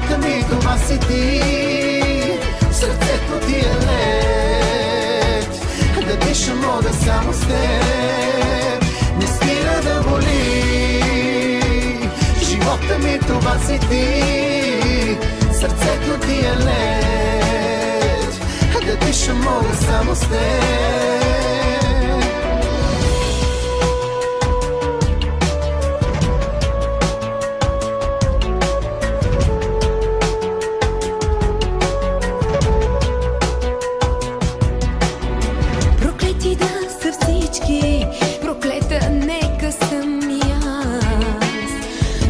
Живота ми това си ти, сърцето ти е лед, да дишам мога само с теб, не спира да боли. Живота ми това си ти, сърцето ти е лед, да дишам мога само с теб. Проклета нека съм и аз.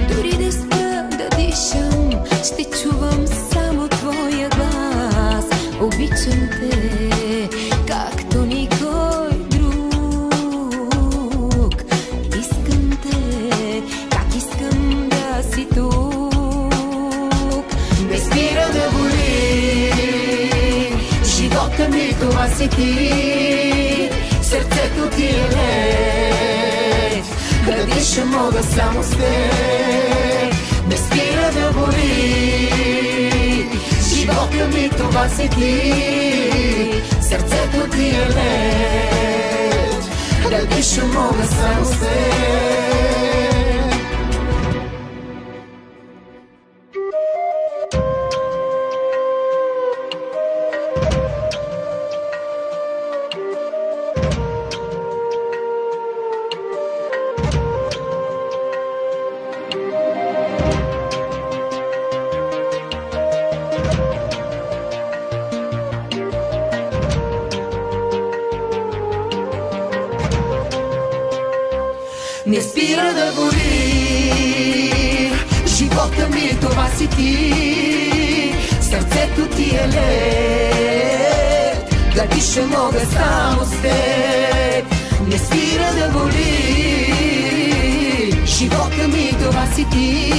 Дори да спя, да дишам, ще чувам само твоя глас. Обичам те, както никой друг. Искам те, как искам да си тук. Не спира да боли. Живота ми това си ти, сърцето ти е лед, да дишам мога само с теб, не спира да боли. Живота ми това си ти, сърцето ти е лед, да дишам мога само с теб. Не спира да боли. Живота ми това си ти, сърцето ти е лед, да дишам мога само с теб, не спира да боли. Живота ми това си ти.